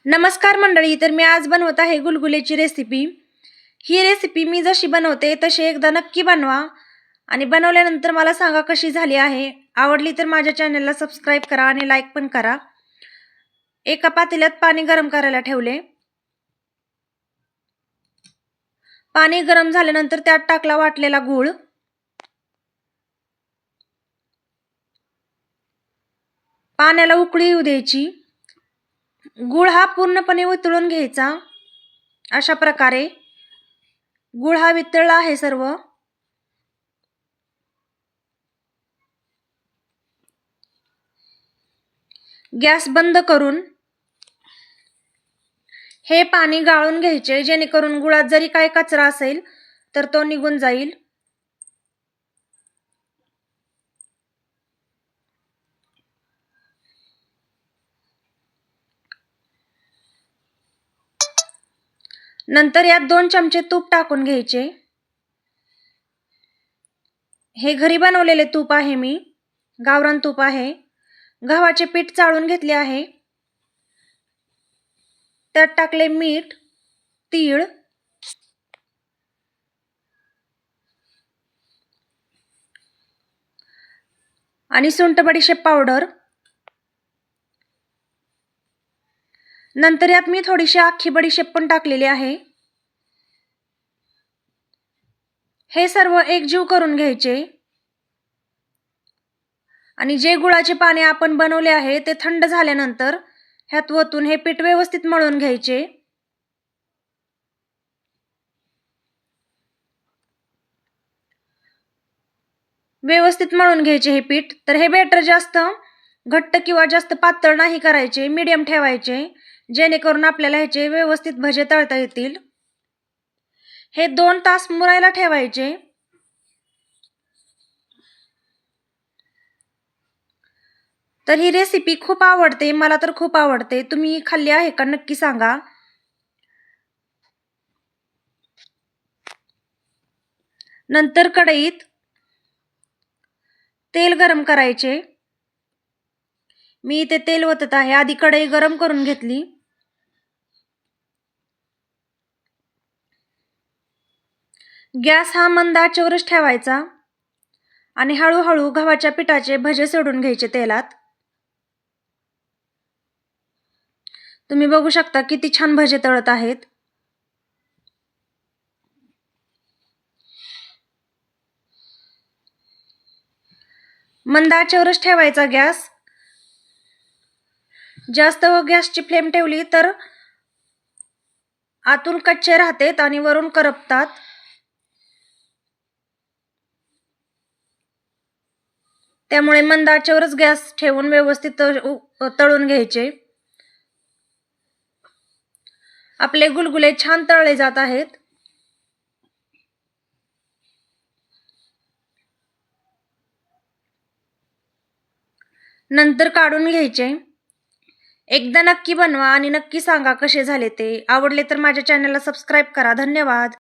नमस्कार मंडळी, तर मी आज बनवत आहे गुलगुलेची रेसिपी। ही रेसिपी मी जशी बनवते तशी एकदा नक्की बनवा आणि बनवल्यानंतर मला सांगा कशी झाली आहे। आवडली तर माझ्या चॅनलला सबस्क्राइब करा आणि लाईक पण करा। एका पातेल्यात पाणी गरम करायला ठेवले। पाणी गरम झाल्यानंतर त्यात टाकला वाटलेला गूळ। पाण्याला उकळी येऊ द्यायची। गूळ हा पूर्णपणे वितळून घ्यायचा। अशा प्रकारे गूळ हा वितळला आहे सर्व। गॅस बंद करून हे पाणी गाळून घ्यायचे, जेणेकरून गुळात जरी काही कचरा असेल तर तो निघून जाईल। नंतर यात 2 चमचे तूप टाकून घ्यायचे। हे घरी बनवलेले तूप आहे, मी गावरान तूप आहे। गव्हाचे पीठ चाळून घेतले आहे। त्यात टाकले मीठ, तीळ आणि सुंठ बडीशेप पावडर। नंतर यात मी थोडीशी अख्खी बडीशेप पण टाकलेली आहे। हे सर्व एकजीव करून घ्यायचे आणि जे गुळाचे पाणी आपण बनवले आहे ते थंड झाल्यानंतर ह्यात ओतून हे पीठ व्यवस्थित मळून घ्यायचे। व्यवस्थित मळून घ्यायचे हे पीठ। तर हे बॅटर जास्त घट्ट किंवा जास्त पातळ नाही करायचे, मीडियम ठेवायचे, जेणेकरून आपल्याला ह्याचे व्यवस्थित भजे तळता येतील। हे 2 तास मुरायला ठेवायचे। तर ही रेसिपी खूप आवडते, मला तर खूप आवडते। तुम्ही खाल्ली आहे का नक्की सांगा। नंतर कढईत तेल गरम करायचे। मी इथे तेल ओतत आहे। आधी कढई गरम करून घेतली। गॅस हा मंद आचेवरच ठेवायचा आणि हळूहळू गव्हाच्या पिठाचे भजे सोडून घ्यायचे तेलात। तुम्ही बघू शकता किती छान भजे तळत आहेत। मंद आचेवरच ठेवायचा गॅस। जास्त गॅसची फ्लेम ठेवली तर आतून कच्चे राहतात आणि वरून करपतात। त्यामुळे मंद आचेवरच गॅस ठेवून व्यवस्थित तळून घ्यायचे। आपले गुलगुले छान तळले जात आहेत। नंतर काढून घ्यायचे। एकदा नक्की बनवा आणि नक्की सांगा कसे झाले ते। आवडले तर माझ्या चॅनलला सबस्क्राइब करा। धन्यवाद।